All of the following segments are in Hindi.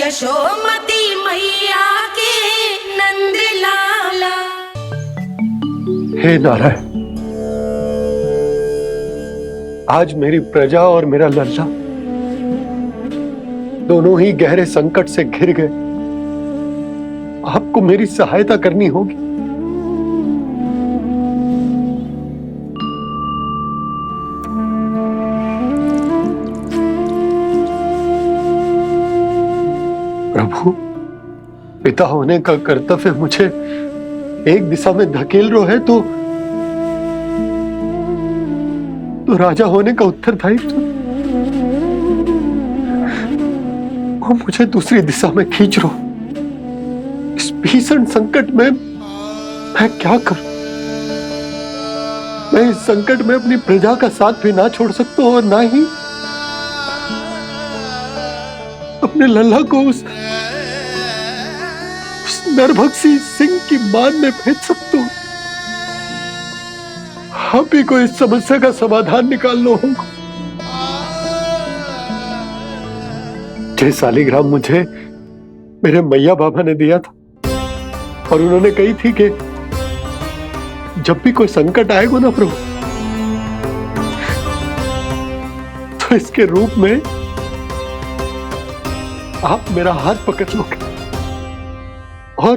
यशोमती मैया के नंद लाला। हे नारायण, आज मेरी प्रजा और मेरा लल्ला दोनों ही गहरे संकट से घिर गए। आपको मेरी सहायता करनी होगी। प्रभु, पिता होने का कर्तव्य मुझे एक दिशा में धकेल रहे है तो राजा होने का उत्तरदायित्व वो मुझे दूसरी दिशा में खींच रो। इस भीषण संकट में मैं क्या करूं? मैं इस संकट में अपनी प्रजा का साथ भी ना छोड़ सकता हूं और ना ही अपने लल्ला को उस नरभक्षी सिंह की मान में भेज सकता हूं। आप ही को इस समस्या का समाधान निकालना होगा। जय शालिग्राम मुझे मेरे मैया बाबा ने दिया था और उन्होंने कही थी कि जब भी कोई संकट आएगा ना प्रभु, तो इसके रूप में आप मेरा हाथ पकड़ लोगे और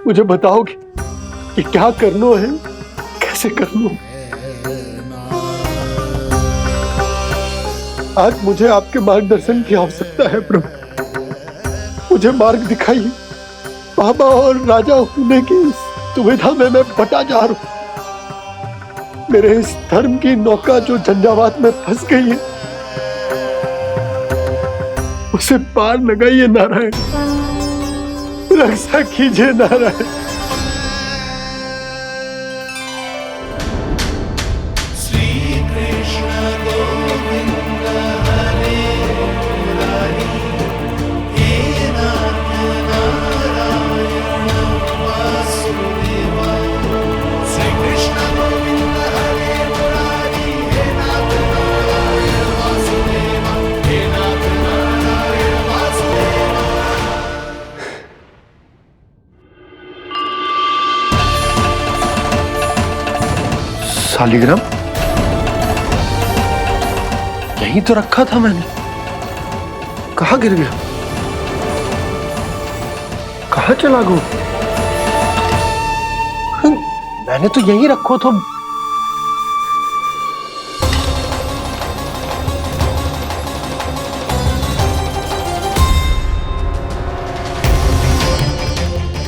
मुझे बताओगे कि क्या करना है, कैसे करना है। आज मुझे आपके मार्गदर्शन की आवश्यकता है प्रभु। मुझे मार्ग दिखाइए। बाबा और राजा होने की इस दुविधा में मैं बटा जा रहा हूं। मेरे इस धर्म की नौका जो झंझावात में फंस गई है, उसे पार लगाइए नारायण। रक्षा कीजिए नारायण। शालिग्राम यहीं तो रखा था मैंने। कहाँ गिर गया? कहाँ चला गया? मैंने तो यहीं रखो तो।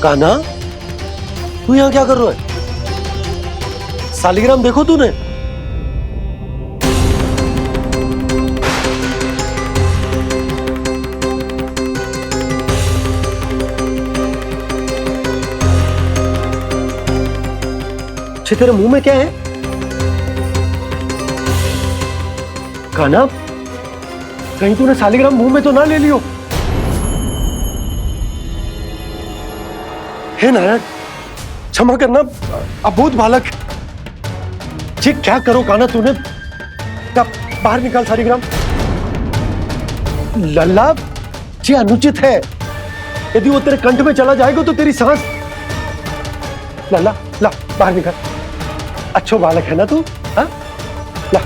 कान्हा, तू यहां क्या कर रहा है? शालिग्राम देखो तूने? तेरे मुंह में क्या है? कान्हा, कहीं तूने शालिग्राम मुंह में तो ना ले लियो? हे नारायण, क्षमा करना, अबोध बालक। जी क्या करो कान्हा तूने? क्या बाहर निकाल शालिग्राम। लल्ला, जी अनुचित है। यदि वो तेरे कंठ में चला जाएगा तो तेरी सांस। लल्ला, ला बाहर निकाल। अच्छो बालक है ना तू? हाँ, ला।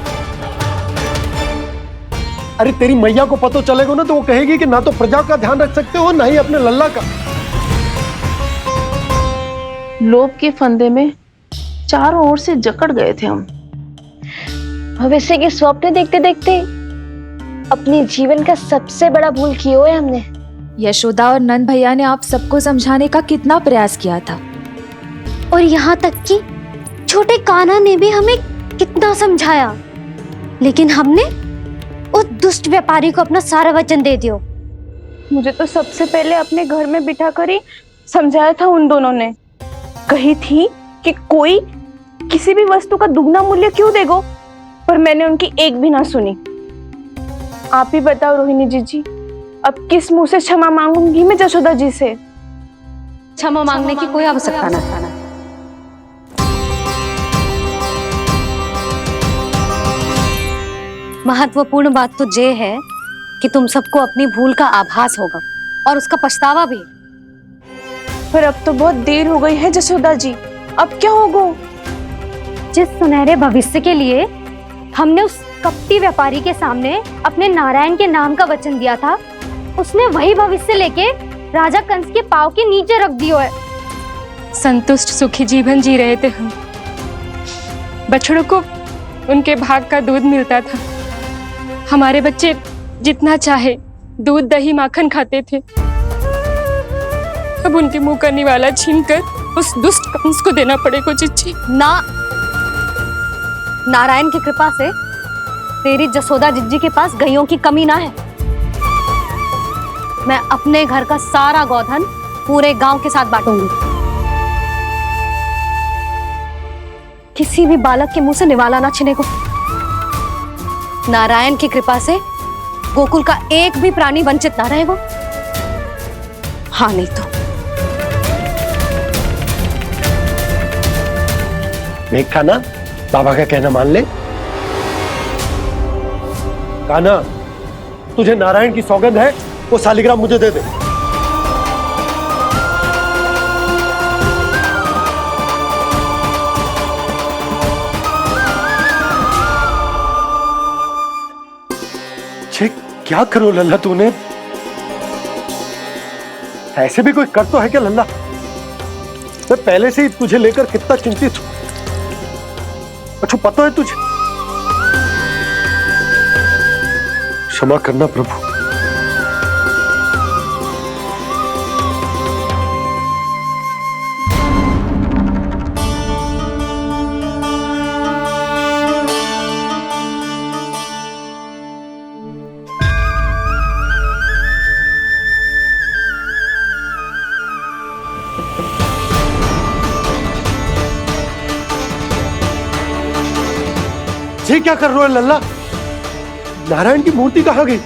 अरे तेरी मैया को पता चलेगा ना तो वो कहेगी कि ना तो प्रजा का ध्यान रख सकते हो ना ही अपने लल्ला का। लोभ के फंदे में चारों ओर से जकड़ गए थे हम। भविष्य के स्वप्न देखते देखते अपने जीवन का सबसे बड़ा भूल किया है हमने। यशोदा और नंद भैया ने आप सबको समझाने का कितना प्रयास किया था, और यहाँ तक कि छोटे कान्हा ने भी हमें कितना समझाया, लेकिन हमने उस दुष्ट व्यापारी को अपना सारा वचन दे दिया। मुझे तो सबसे पहले अपने घर में बिठाकर ही समझाया था उन दोनों ने। कही थी कि कोई किसी भी वस्तु का दुगना मूल्य क्यों देगो, पर मैंने उनकी एक भी ना सुनी। आप ही बताओ रोहिणी जी, अब किस मुंह से क्षमा मांगूंगी मैं जशोदा जी से? क्षमा मांगने की कोई आवश्यकता ना। महत्वपूर्ण बात तो ये है कि तुम सबको अपनी भूल का आभास होगा और उसका पछतावा भी। पर अब तो बहुत देर हो गई है जसोदा जी, अब क्या होगा? जिस सुनहरे भविष्य के लिए हमने उस कपटी व्यापारी के सामने अपने नारायण के नाम का वचन दिया था, उसने वही भविष्य लेके राजा कंस के पांव के नीचे रख दिया है। संतुष्ट सुखी जीवन जी रहे थे हम। बछड़ों को उनके भाग का दूध मिलता था। हमारे बच्चे जितना चाहे दूध दही माखन खाते थे। अब उनके मुंह का निवाला छीनकर उस दुष्ट कंस को देना पड़ेगा चिच्ची। ना, नारायण की कृपा से तेरी जसोदा जिज्जी के पास गैयों की कमी ना है। मैं अपने घर का सारा गोधन पूरे गांव के साथ बांटूंगी। किसी भी बालक के मुंह से निवाला ना छिनेगा। नारायण की कृपा से गोकुल का एक भी प्राणी वंचित ना रहेगा। हाँ नहीं तो देख कान्हा, बाबा का कहना मान ले। कान्हा, तुझे नारायण की सौगंध है, वो शालिग्राम मुझे दे दे। छे, क्या करो लल्ला तूने? ऐसे भी कोई कर तो है क्या लल्ला? मैं पहले से ही तुझे लेकर कितना चिंतित हूं। अच्छा पता है तुझे? क्षमा करना प्रभु। ये क्या कर रहे हो लल्ला? नारायण की मूर्ति कहाँ गई?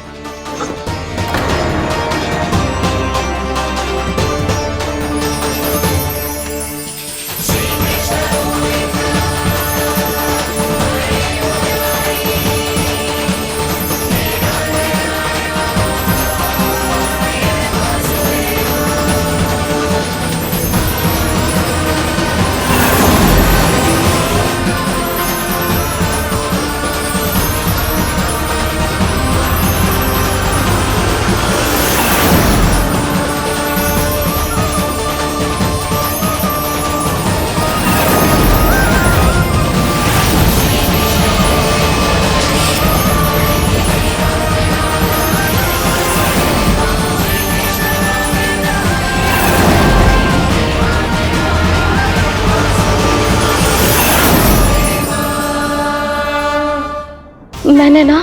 मैंने ना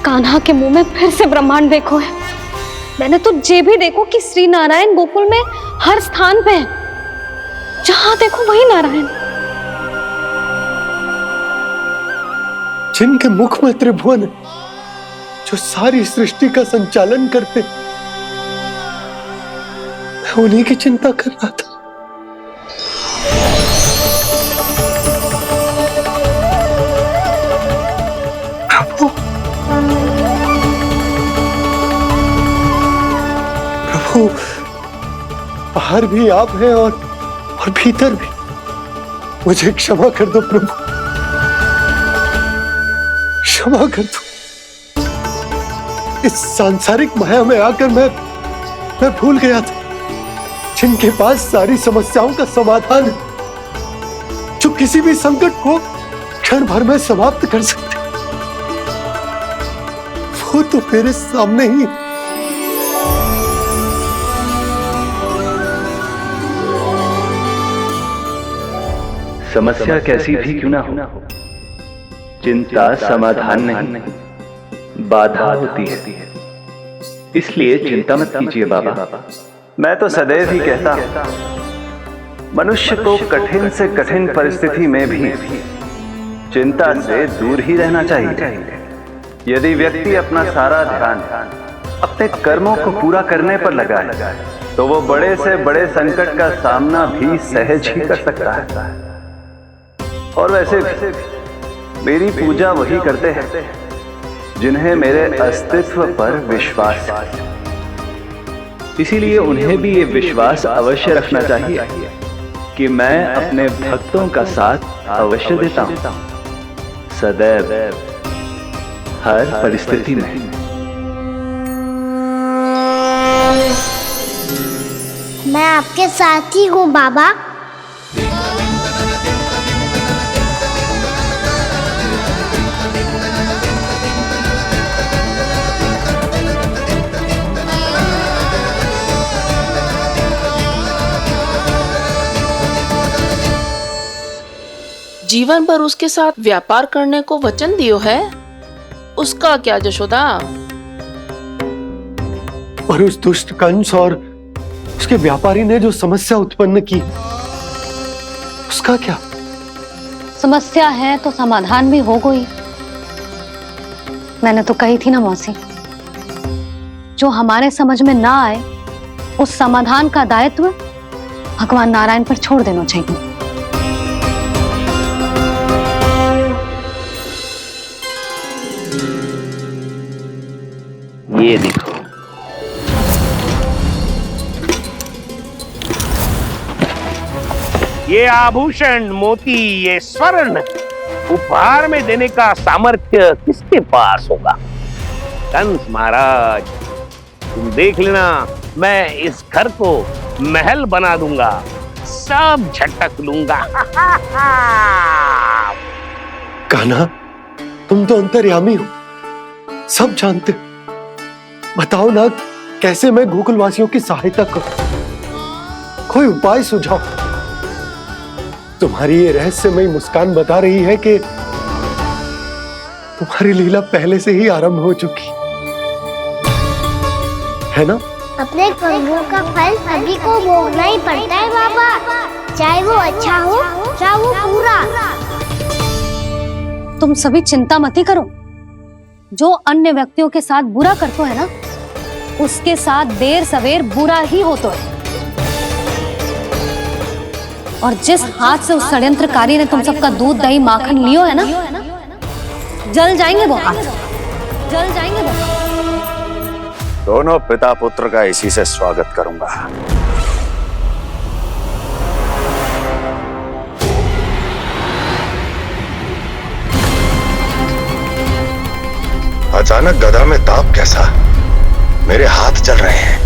कान्हा के मुंह में फिर से ब्रह्मांड देखो है। मैंने तो ये भी देखो कि श्री नारायण गोकुल में हर स्थान पे है। जहां देखो वही नारायण। जिनके मुख में त्रिभुवन है, जो सारी सृष्टि का संचालन करते, मैं उन्हीं की चिंता कर रहा था। प्रभु, बाहर भी आप हैं और भीतर भी। मुझे क्षमा कर दो प्रभु, क्षमा कर दो। इस सांसारिक माया में आकर मैं भूल गया था जिनके पास सारी समस्याओं का समाधान है, जो किसी भी संकट को क्षण भर में समाप्त कर सकते, वो तो मेरे सामने ही। समस्या कैसी भी क्यों ना हो, चिंता समाधान नहीं, बाधा होती है। इसलिए चिंता मत कीजिए बाबा। मैं तो सदैव ही कहता हूं, मनुष्य को कठिन से कठिन परिस्थिति में भी चिंता से दूर ही रहना चाहिए। यदि व्यक्ति अपना सारा ध्यान अपने कर्मों को पूरा करने पर लगाए, तो वो बड़े से बड़े संकट का सामना भी सहज ही कर सकता है। और वैसे भी मेरी पूजा वही करते हैं जिन्हें मेरे अस्तित्व पर विश्वास है। इसीलिए उन्हें भी ये विश्वास अवश्य रखना चाहिए कि मैं अपने भक्तों का साथ अवश्य देता हूं, सदैव, हर परिस्थिति में। मैं आपके साथ ही हूँ बाबा। जीवन भर उसके साथ व्यापार करने को वचन दियो है, उसका क्या जशोदा? और उस दुष्ट कंस और उसके व्यापारी ने जो समस्या उत्पन्न की, उसका क्या? समस्या है तो समाधान भी हो गई। मैंने तो कही थी ना मौसी, जो हमारे समझ में ना आए उस समाधान का दायित्व भगवान नारायण पर छोड़ देना चाहिए। ये देखो, ये आभूषण, मोती, ये स्वर्ण उपहार में देने का सामर्थ्य किसके पास होगा? कंस महाराज, तुम देख लेना, मैं इस घर को महल बना दूंगा, सब झटक लूंगा। कान्हा, तुम तो अंतर्यामी हो, सब जानते। बताओ ना, कैसे मैं गोकुलवासियों की सहायता करूं? कोई उपाय सुझाओ। तुम्हारी ये रहस्यमयी मुस्कान बता रही है कि तुम्हारी लीला पहले से ही आरंभ हो चुकी है ना? अपने कर्मों का फल सभी को भोगना ही पड़ता है बाबा, चाहे वो अच्छा हो चाहे वो बुरा। तुम सभी चिंता मत ही करो। जो अन्य व्यक्तियों के साथ बुरा करते है ना, उसके साथ देर सवेर बुरा ही होता है। और जिस हाथ से उस षड्यंत्रकारी ने तुम सबका दूध दही माखन लियो है ना, जल जाएंगे वो हाथ, जल जाएंगे वो। दोनों पिता पुत्र का इसी से स्वागत करूंगा। अचानक गदा में ताप कैसा? मेरे हाथ जल रहे हैं।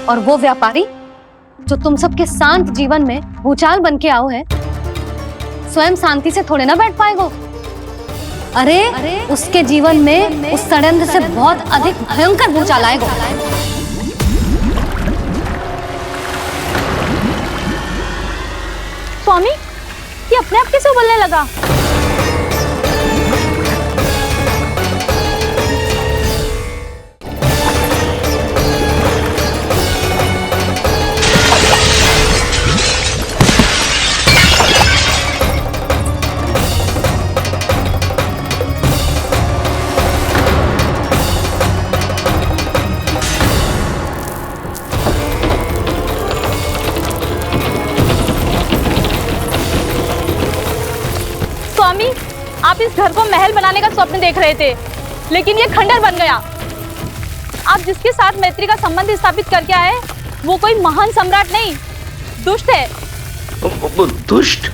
और वो व्यापारी जो तुम सबके शांत जीवन में भूचाल बन के आओ है, स्वयं शांति से थोड़े ना बैठ पाएगो। अरे उसके जीवन में उस षड्यंत्र से बहुत अधिक भयंकर भूचाल आएगा। स्वामी, ये अपने आप कैसे बोलने लगा? स्वामी, आप इस घर को महल बनाने का स्वप्न देख रहे थे, लेकिन ये खंडर बन गया। आप जिसके साथ मैत्री का संबंध स्थापित करके आए, वो कोई महान सम्राट नहीं, दुष्ट है। दुष्ट?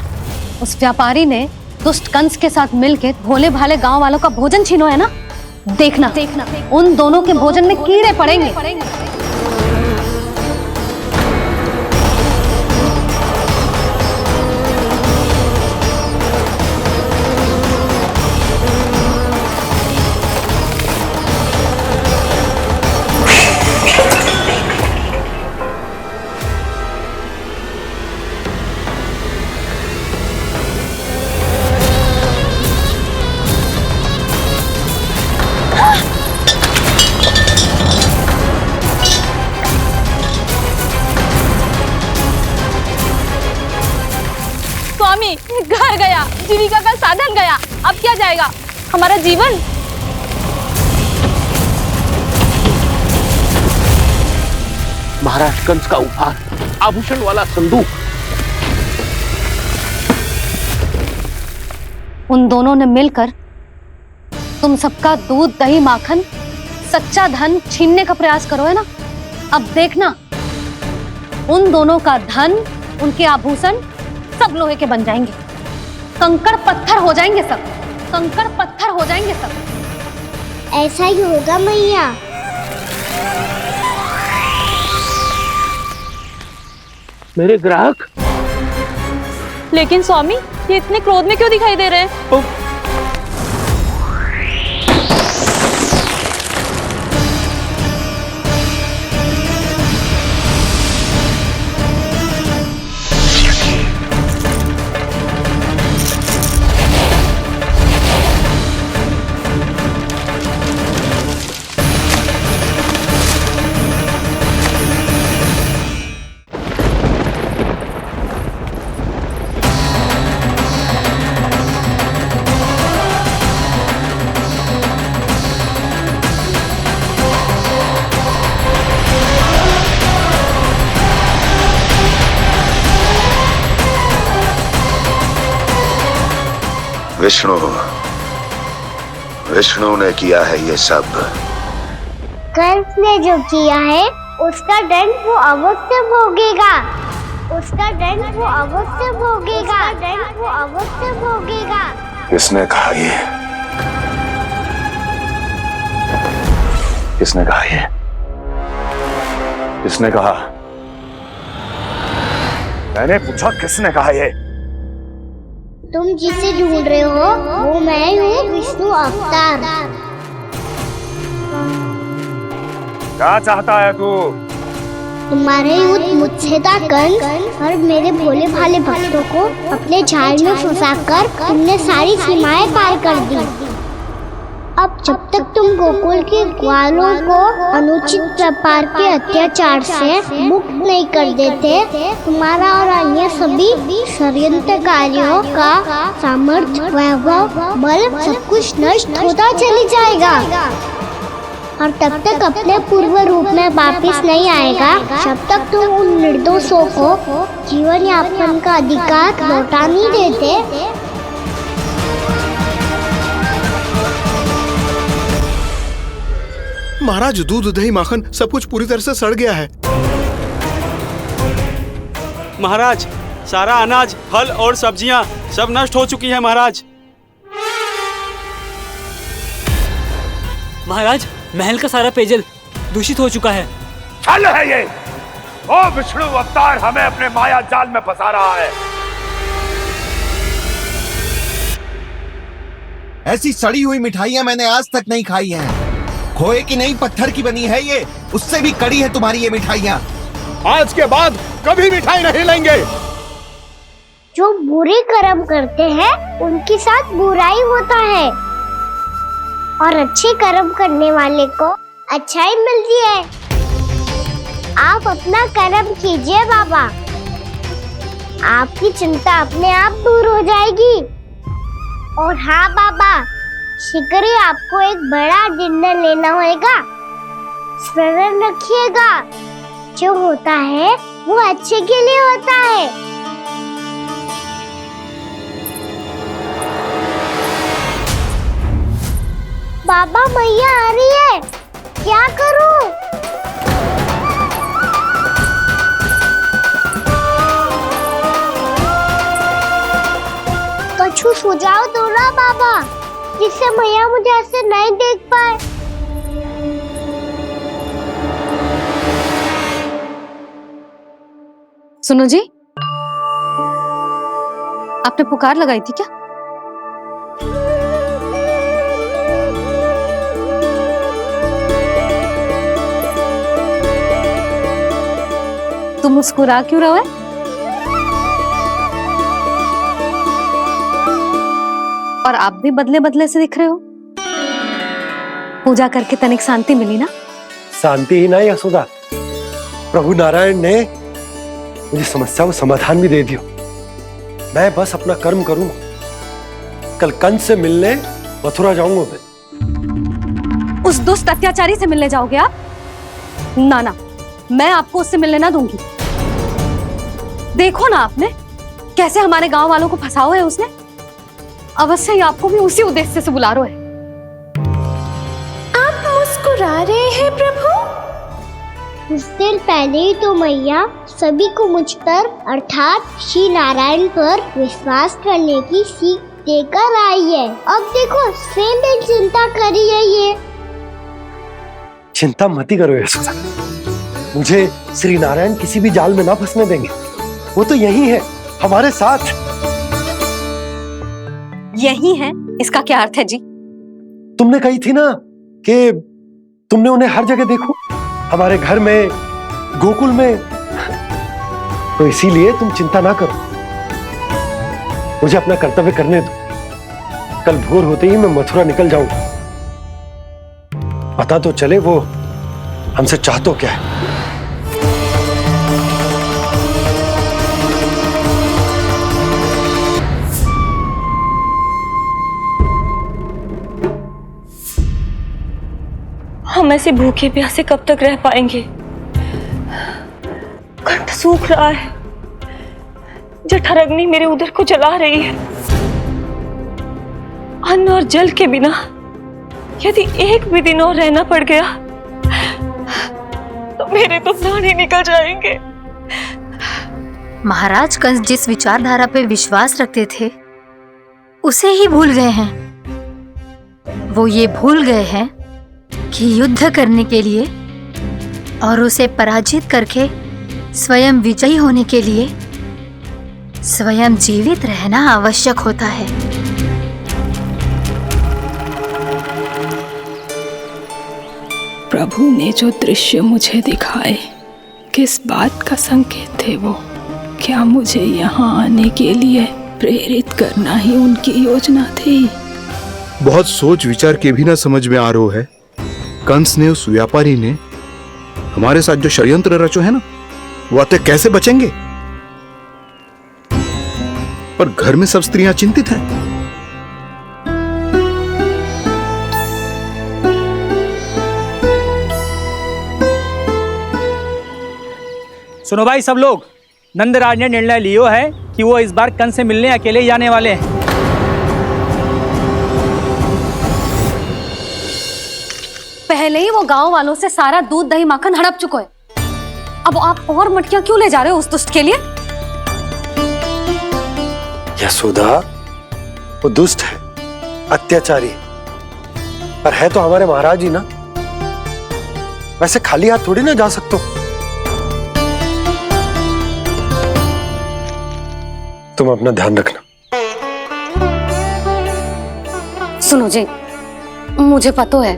उस व्यापारी ने दुष्ट कंस के साथ मिलकर भोले भाले गांव वालों का भोजन छीनो है ना, देखना उन दोनों के भोजन में कीड़े पड़ेंगे। घर गया, जीविका का साधन गया, अब क्या जाएगा हमारा जीवन? महाराज कंस का उपहार, आभूषण वाला संदूक, उन दोनों ने मिलकर तुम सबका दूध, दही, माखन, सच्चा धन छीनने का प्रयास करो, है ना? अब देखना, उन दोनों का धन, उनके आभूषण सब लोहे के बन जाएंगे, कंकड़ पत्थर हो जाएंगे सब, कंकड़ पत्थर हो जाएंगे सब। ऐसा ही होगा मैया। मेरे ग्राहक। लेकिन स्वामी, ये इतने क्रोध में क्यों दिखाई दे रहे हैं? विष्णु, विष्णु ने किया है ये सब। कंस ने जो किया है उसका दंड वो अवश्य भोगेगा, उसका दंड वो अवश्य भोगेगा, दंड वो अवश्य भोगेगा। किसने कहा ये? किसने कहा ये? किसने कहा? मैंने पूछा किसने कहा ये? तुम जिसे ढूंढ रहे हो वो मैं हूँ, विष्णु अवतार। क्या चाहता है तू? तुम्हारे युद्ध मुझसे था कंस, और मेरे भोले भाले भक्तों को अपने जाल में फंसाकर तुमने सारी सीमाएं पार कर दी। अब जब तक तुम गोकुल के ग्वालों को अनुचित प्रकार के अत्याचार से मुक्त नहीं कर देते, तुम्हारा और अन्य सभी षड्यंत्रकारियों का सामर्थ्य, वैभव, बल सब कुछ नष्ट होता चली जाएगा, और तब तक अपने पूर्व रूप में वापस नहीं आएगा जब तक तुम उन निर्दोषों को जीवन यापन का अधिकार लौटा नहीं देते। महाराज, दूध, दही, माखन सब कुछ पूरी तरह से सड़ गया है। महाराज, सारा अनाज, फल और सब्जियां सब नष्ट हो चुकी हैं महाराज। महाराज, महल का सारा पेयजल दूषित हो चुका है। छल है ये। ओ विष्णु अवतार हमें अपने माया जाल में फंसा रहा है। ऐसी सड़ी हुई मिठाइयां मैंने आज तक नहीं खाई हैं। खोए की नहीं, पत्थर की बनी है ये, उससे भी कड़ी है तुम्हारी ये मिठाइयां। आज के बाद कभी मिठाई नहीं लेंगे। जो बुरे कर्म करते हैं उनके साथ बुराई होता है, और अच्छे कर्म करने वाले को अच्छाई मिलती है। आप अपना कर्म कीजिए बाबा, आपकी चिंता अपने आप दूर हो जाएगी। और हाँ बाबा, शीघ्र ही आपको एक बड़ा निर्णय लेना होगा। स्मरण रखिएगा, जो होता है वो अच्छे के लिए होता है। बाबा, मैया आ रही है, क्या करूं? कछु सुझाव दो ना बाबा, जिससे मैया मुझे ऐसे नहीं देख पाए। सुनो जी, आपने पुकार लगाई थी क्या? तुम मुस्कुरा क्यों रहे हो? और आप भी बदले बदले से दिख रहे हो। पूजा करके तनिक शांति मिली ना? शांति ही नहीं यशोदा, प्रभु नारायण ने मुझे समस्या को समाधान भी दे दिया। मैं बस अपना कर्म करूंगा। कल कंस से मिलने मथुरा जाऊंगा मैं। उस दुष्ट अत्याचारी से मिलने जाओगे आप? ना ना, मैं आपको उससे मिलने ना दूंगी। देखो ना आपने कैसे हमारे गांव वालों को फंसाओ है उसने। अवश्य ही आपको भी उसी उद्देश्य से बुला रहे हैं। आप मुस्कुरा रहे हैं प्रभु? कुछ देर पहले ही तो मैया सभी को मुझ पर अर्थात श्री नारायण पर विश्वास करने की सीख देकर आई है। अब देखो स्वयं भी चिंता करी है ये। चिंता मत ही करो यशोदा, मुझे श्री नारायण किसी भी जाल में ना फंसने देंगे। वो तो यही है हमारे साथ। यही है, इसका क्या अर्थ है जी? तुमने कही थी ना कि तुमने उन्हें हर जगह देखो, हमारे घर में, गोकुल में, तो इसीलिए तुम चिंता ना करो, मुझे अपना कर्तव्य करने दो। कल भोर होते ही मैं मथुरा निकल जाऊंगा। पता तो चले वो हमसे चाहतो क्या है। हम ऐसे भूखे प्यासे कब तक रह पाएंगे? कंठ सूख रहा है, जठराग्नि मेरे उदर को जला रही है। अन्न और जल के बिना यदि एक भी दिन और रहना पड़ गया तो मेरे तो प्राण ही निकल जाएंगे। महाराज कंस जिस विचारधारा पे विश्वास रखते थे उसे ही भूल गए हैं। वो ये भूल गए हैं कि युद्ध करने के लिए और उसे पराजित करके स्वयं विजयी होने के लिए स्वयं जीवित रहना आवश्यक होता है। प्रभु ने जो दृश्य मुझे दिखाए, किस बात का संकेत थे वो? क्या मुझे यहाँ आने के लिए प्रेरित करना ही उनकी योजना थी? बहुत सोच विचार के भी ना समझ में आ रहा है। कंस ने, उस व्यापारी ने हमारे साथ जो षड्यंत्र रचो है ना, वो आते कैसे बचेंगे? पर घर में सब स्त्रियां चिंतित हैं। सुनो भाई सब लोग, नंदराज ने निर्णय लियो है कि वो इस बार कंस से मिलने अकेले ही जाने वाले हैं। पहले ही वो गांव वालों से सारा दूध दही माखन हड़प चुके हैं। अब आप और मटकियां क्यों ले जा रहे हो उस दुष्ट के लिए? यशोदा, वो दुष्ट है, अत्याचारी, पर है तो हमारे महाराज ही ना। वैसे खाली हाथ थोड़ी ना जा सकते हो। तुम अपना ध्यान रखना। सुनो जी, मुझे पता है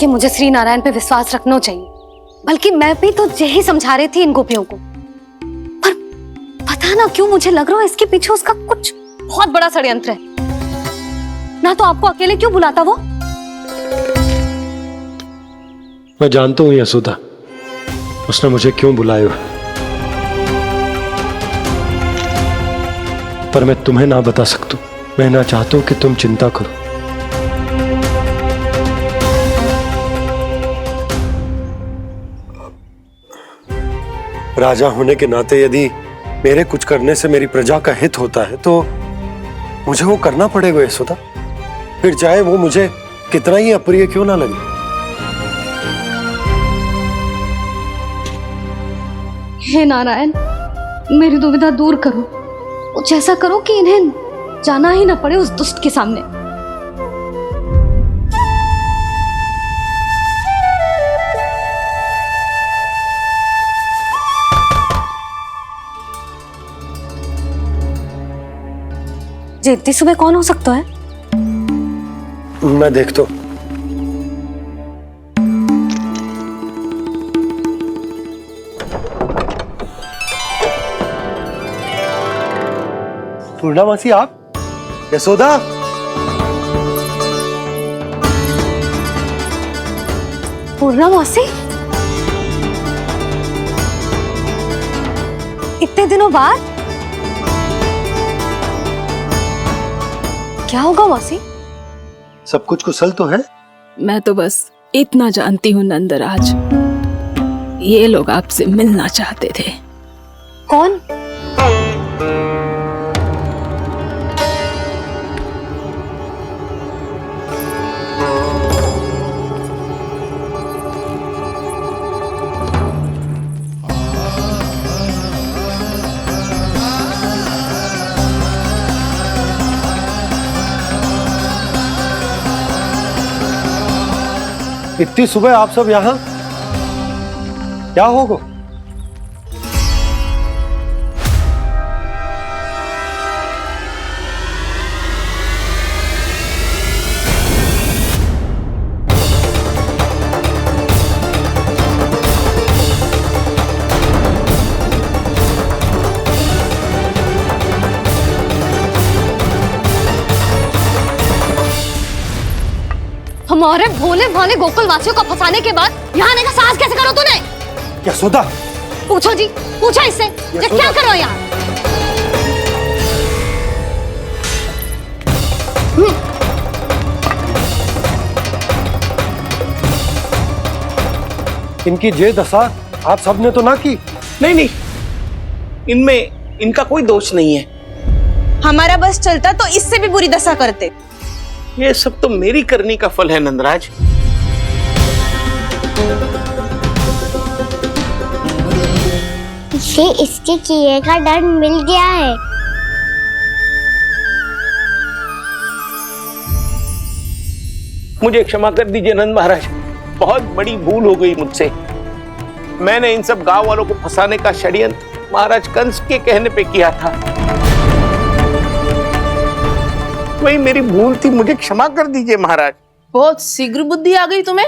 कि मुझे श्री नारायण पे विश्वास रखना चाहिए, बल्कि मैं भी तो यही समझा रही थी इन गोपियों को। पर पता ना क्यों मुझे लग रहा है इसके पीछे उसका कुछ बहुत बड़ा षड्यंत्र है। ना तो आपको अकेले क्यों बुलाता वो? मैं जानता हूं यशोदा, उसने मुझे क्यों बुलाया, पर मैं तुम्हें ना बता सकता। मैं ना चाहता हूं कि तुम चिंता करो। राजा होने के नाते यदि मेरे कुछ करने से मेरी प्रजा का हित होता है तो मुझे वो करना पड़ेगा यशोदा, फिर चाहे वो मुझे कितना ही अप्रिय क्यों ना लगे। हे नारायण, मेरी दुविधा दूर करो। कुछ ऐसा करो कि इन्हें जाना ही ना पड़े उस दुष्ट के सामने। जी इतनी सुबह कौन हो सकता है? मैं देखता हूं। पूर्णामासी, आप? यशोदा, पूर्णामासी, इतने दिनों बाद? क्या होगा मासी? सब कुछ कुशल तो है? मैं तो बस इतना जानती हूँ नंदराज, ये लोग आपसे मिलना चाहते थे। कौन? इतनी सुबह आप सब यहाँ? क्या होगा? हमारे भोले भाले गोकुल वासियों को फंसाने के बाद यहाँ आने का साहस कैसे करो तूने? यशोदा, पूछो जी, पूछो इससे ये क्या करो यहाँ? इनकी ये दशा आप सबने तो ना की? नहीं नहीं, इनमें इनका कोई दोष नहीं है। हमारा बस चलता तो इससे भी बुरी दशा करते। ये सब तो मेरी करनी का फल है नंदराज। इसे इसके किए का दंड मिल गया है। मुझे क्षमा कर दीजिए नंद महाराज, बहुत बड़ी भूल हो गई मुझसे। मैंने इन सब गांव वालों को फंसाने का षड्यंत्र महाराज कंस के कहने पे किया था। वही मेरी भूल थी, मुझे क्षमा कर दीजिए महाराज। बहुत शीघ्र बुद्धि आ गई तुम्हें।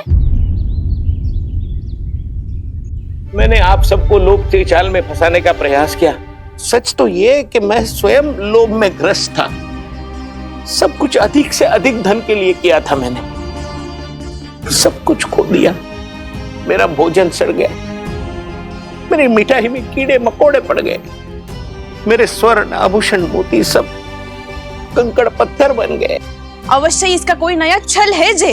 मैंने आप सबको लोभ के जाल में फंसाने का प्रयास किया। सच तो ये कि मैं स्वयं लोभ में ग्रस्त था। सब कुछ अधिक से अधिक धन के लिए किया था मैंने। सब कुछ खो दिया। मेरा भोजन सड़ गया, मेरी मिठाई में कीड़े मकोड़े पड़ गए, मेरे स्वर्ण आभूषण मोती सब कंकड़ पत्थर बन गए। अवश्य इसका कोई नया छल है जे।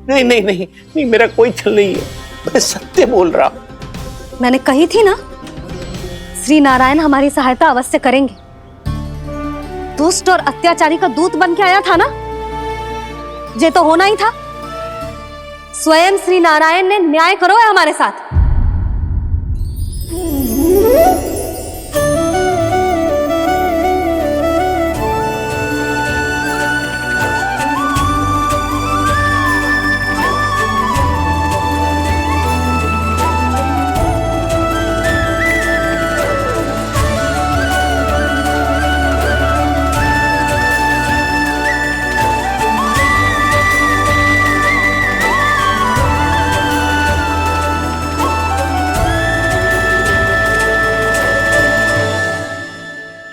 नहीं नहीं नहीं नहीं, मेरा कोई छल नहीं है, मैं सत्य बोल रहा हूं। मैंने कही थी ना, श्री नारायण हमारी सहायता अवश्य करेंगे। दुष्ट और अत्याचारी का दूत बन के आया था ना, ये तो होना ही था। स्वयं श्री नारायण ने न्याय करो है हमारे साथ।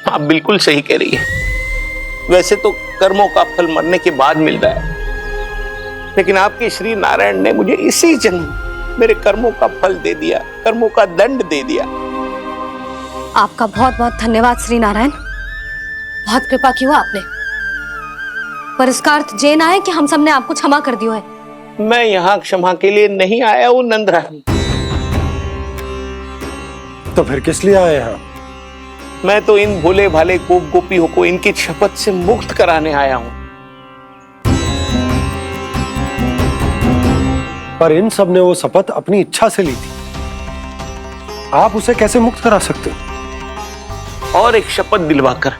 आप बिल्कुल सही कह रही है। वैसे तो कर्मों का फल मरने के बाद मिल रहा है, लेकिन आपके श्री नारायण ने मुझे इसी जन्म मेरे कर्मों का फल दे दिया, कर्मों का दंड दे दिया। आपका बहुत बहुत धन्यवाद श्री नारायण, बहुत कृपा की हो आपने। पर इसका अर्थ ये ना है कि हम सबने आपको क्षमा कर दियो है। मैं यहाँ क्षमा के लिए नहीं आया हूँ नंदरानी। तो फिर किस लिए आए हैं? मैं तो इन भोले भाले गोप गोपियों को इनकी शपथ से मुक्त कराने आया हूं। पर इन सब ने वो शपथ अपनी इच्छा से ली थी, आप उसे कैसे मुक्त करा सकते? और एक शपथ दिलवाकर।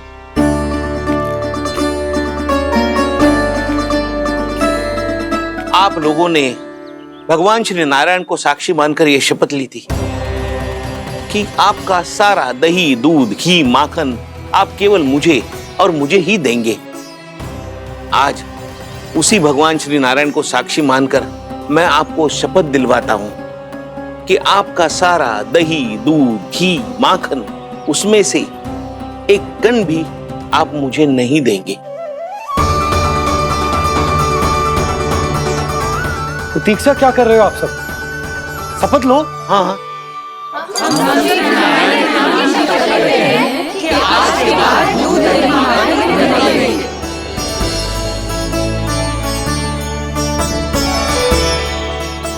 आप लोगों ने भगवान श्री नारायण को साक्षी मानकर यह शपथ ली थी कि आपका सारा दही, दूध, घी, माखन आप केवल मुझे और मुझे ही देंगे। आज उसी भगवान श्री नारायण को साक्षी मानकर मैं आपको शपथ दिलवाता हूं कि आपका सारा दही, दूध, घी, माखन उसमें से एक कण भी आप मुझे नहीं देंगे। प्रतीक्षा क्या कर रहे हो आप सब? शपथ लो। हाँ हाँ,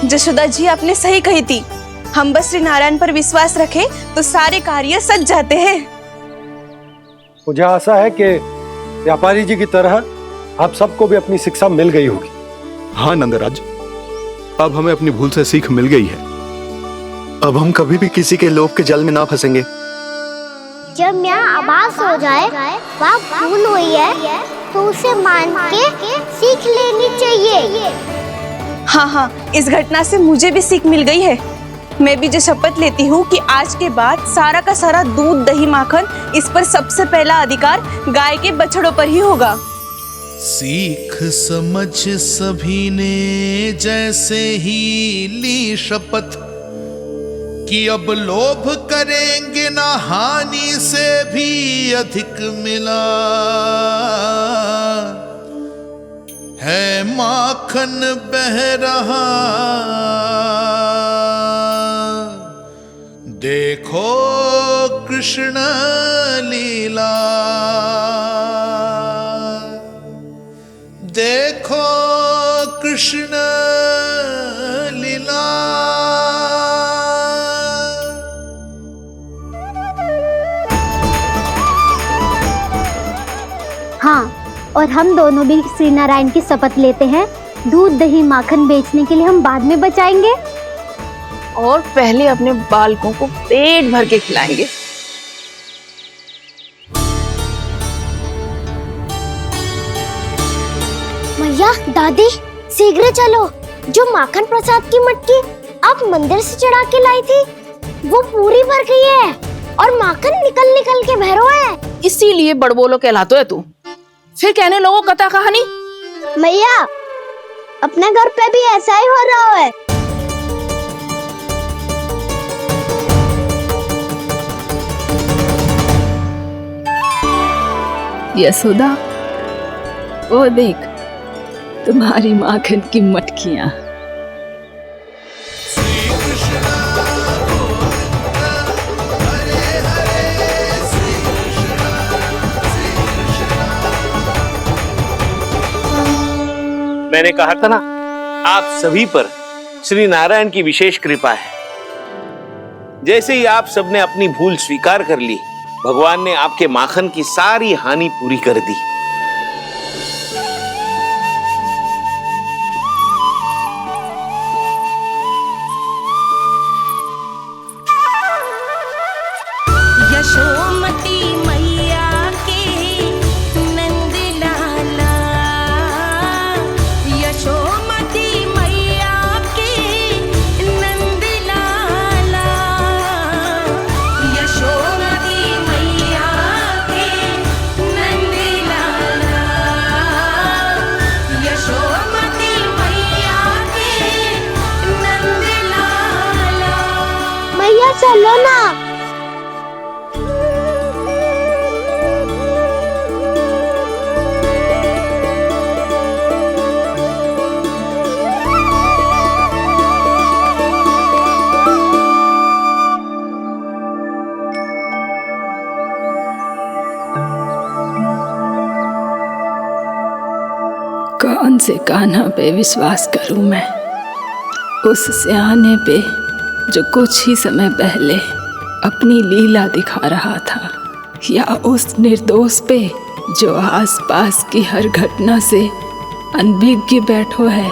जशोदा जी आपने सही कही थी। हम बस श्री नारायण पर विश्वास रखें तो सारे कार्य सज जाते हैं। मुझे आशा है कि व्यापारी जी की तरह आप सबको भी अपनी शिक्षा मिल गई होगी। हाँ नंदराज, अब हमें अपनी भूल से सीख मिल गई है। अब हम कभी भी किसी के लोभ के जाल में ना फंसेंगे। जब यहाँ आभास हो जाए वह भूल हुई है तो उसे मान के सीख लेनी चाहिए। हाँ हाँ, इस घटना से मुझे भी सीख मिल गई है। मैं भी जो शपथ लेती हूँ कि आज के बाद सारा का सारा दूध दही माखन इस पर सबसे पहला अधिकार गाय के बछड़ों पर ही होगा। सीख समझ सभी ने जैसे ही ली शपथ कि अब लोभ करेंगे ना हानि से भी अधिक मिला है माखन बह रहा देखो कृष्ण लीला देखो कृष्ण लीला। हाँ, और हम दोनों भी श्री नारायण की शपथ लेते हैं, दूध दही माखन बेचने के लिए हम बाद में बचाएंगे और पहले अपने बालकों को पेट भर के खिलाएंगे। मैया, दादी, शीघ्र चलो। जो माखन प्रसाद की मटकी आप मंदिर से चढ़ा के लाई थी, वो पूरी भर गई है और माखन निकल निकल के भरो है। इसीलिए बड़बोलो कहलाते है तू। फिर कहने लोगों कथा कहानी। मैया, अपने घर पे भी ऐसा ही हो रहा है। यशोदा, वो देख तुम्हारी माखन की मटकियां। मैंने कहा था ना, आप सभी पर श्री नारायण की विशेष कृपा है। जैसे ही आप सबने अपनी भूल स्वीकार कर ली, भगवान ने आपके माखन की सारी हानि पूरी कर दी। यशोमती मैया के नंद लाला, यशोमती मैया के नंद लाला, यशोमती मैया के नंद लाला, यशोमती मैया के नंद लाला। मैया चलो ना। कौन से कान्हा पे विश्वास करूं मैं, उस सियाने पे जो कुछ ही समय पहले अपनी लीला दिखा रहा था, या उस निर्दोष पे जो आसपास की हर घटना से अनभिज्ञ बैठो है।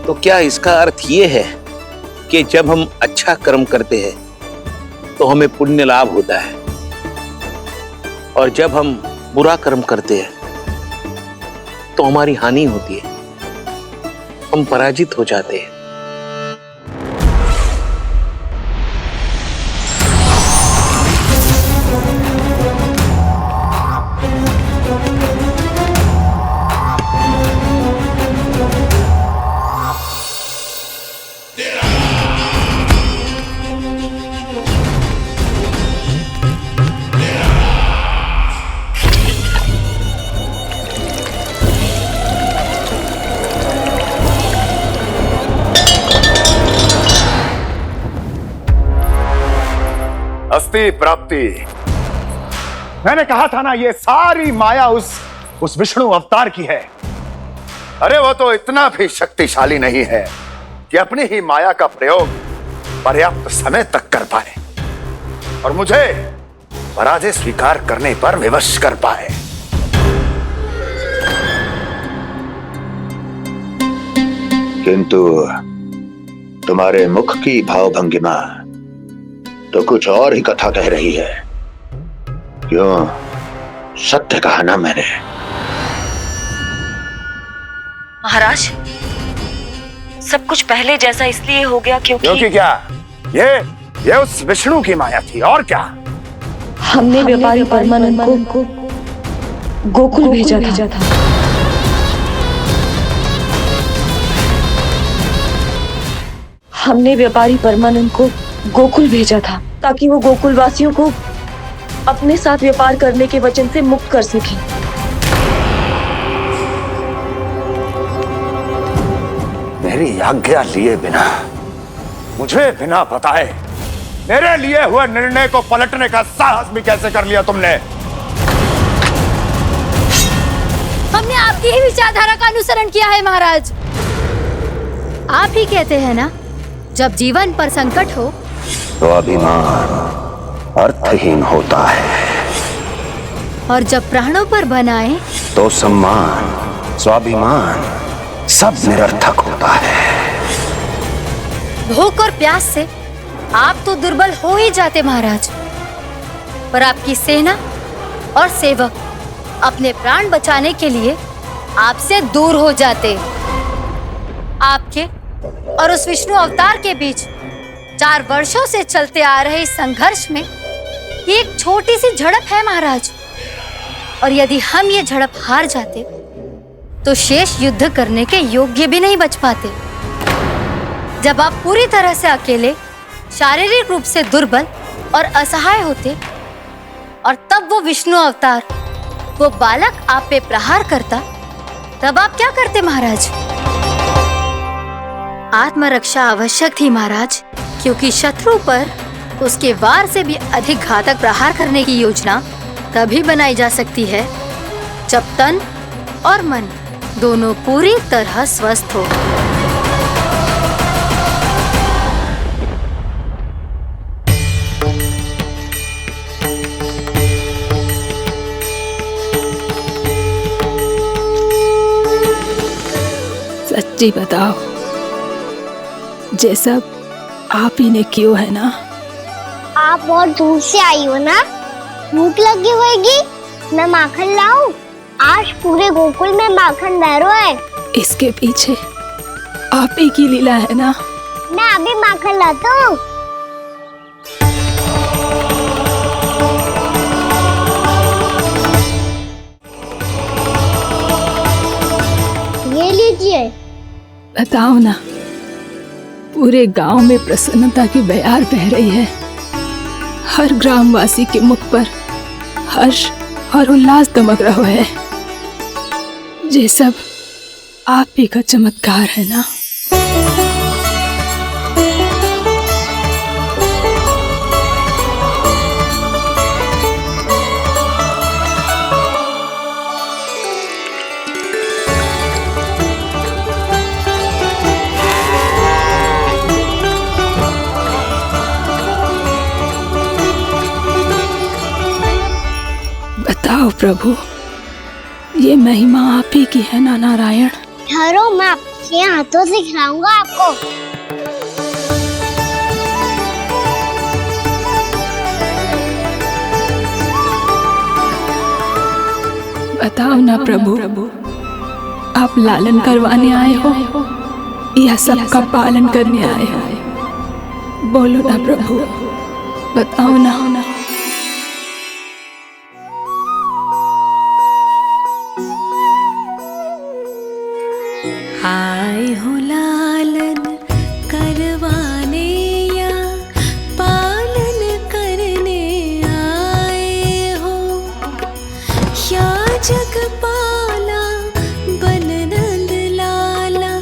तो क्या इसका अर्थ ये है कि जब हम अच्छा कर्म करते हैं तो हमें पुण्य लाभ होता है, और जब हम बुरा कर्म करते हैं तो हमारी हानि होती है, हम पराजित हो जाते हैं। अस्ति प्राप्ति। मैंने कहा था ना, ये सारी माया उस विष्णु अवतार की है। अरे वो तो इतना भी शक्तिशाली नहीं है कि अपनी ही माया का प्रयोग पर्याप्त समय तक कर पाए। और मुझे पराजय स्वीकार करने पर विवश कर पाए। किंतु तुम्हारे मुख की भावभंगिमा तो कुछ और ही कथा कह रही है। क्यों? सत्य कहा ना मैंने। महाराज, सब कुछ पहले जैसा इसलिए हो गया क्योंकि क्या? ये उस विष्णु की माया थी, और क्या? हमने व्यापारी परमानंद को गोकुल भेजा था। हमने व्यापारी परमानंद को गोकुल भेजा था ताकि वो गोकुल वासियों को अपने साथ व्यापार करने के वचन से मुक्त कर सके। मेरी आज्ञा लिए बिना, मुझे बिना बताए मेरे लिए हुए निर्णय को पलटने का साहस भी कैसे कर लिया तुमने? हमने आपकी ही विचारधारा का अनुसरण किया है महाराज। आप ही कहते हैं ना, जब जीवन पर संकट हो तो अभिमान अर्थहीन होता है, और जब प्राणों पर बनाए तो सम्मान स्वाभिमान सब निरर्थक होता है। भूख और प्यास से आप तो दुर्बल हो ही जाते महाराज, पर आपकी सेना और सेवक अपने प्राण बचाने के लिए आपसे दूर हो जाते। आपके और उस विष्णु अवतार के बीच 4 वर्षों से चलते आ रहे इस संघर्ष में ये एक छोटी सी झड़प है महाराज, और यदि हम ये झड़प हार जाते तो शेष युद्ध करने के योग्य भी नहीं बच पाते। जब आप पूरी तरह से अकेले, शारीरिक रूप से दुर्बल और असहाय होते, और तब वो विष्णु अवतार, वो बालक आप पे प्रहार करता, तब आप क्या करते महाराज? आत्मरक्षा आवश्यक थी महाराज, क्योंकि शत्रु पर उसके वार से भी अधिक घातक प्रहार करने की योजना तभी बनाई जा सकती है जब तन और मन दोनों पूरी तरह स्वस्थ हो। सच्ची बताओ, ये सब आप ही ने क्यों है ना? आप बहुत दूर से आई हो ना, भूख लगी होगी। मैं माखन लाऊं? आज पूरे गोकुल में माखन बह रहा है। इसके पीछे आप ही की लीला है ना? मैं अभी माखन लाता हूँ। ये लीजिए। बताओ ना, पूरे गांव में प्रसन्नता की बयार बह रही है। हर ग्रामवासी के मुख पर हर्ष और उल्लास दमक रहा है। ये सब आप ही का चमत्कार है ना? बताओ प्रभु, ये महिमा आप ही की है ना नारायण? ठहरो, मैं आपके हाथों से खिलाऊंगा आपको। बताओ ना प्रभु, आप लालन करवाने आए हो या सबका पालन करने आए हो? बोलो ना प्रभु, बताओ ना। आए हो लालन करवाने या पालन करने आए हो, या जगपाला बन नंद लाला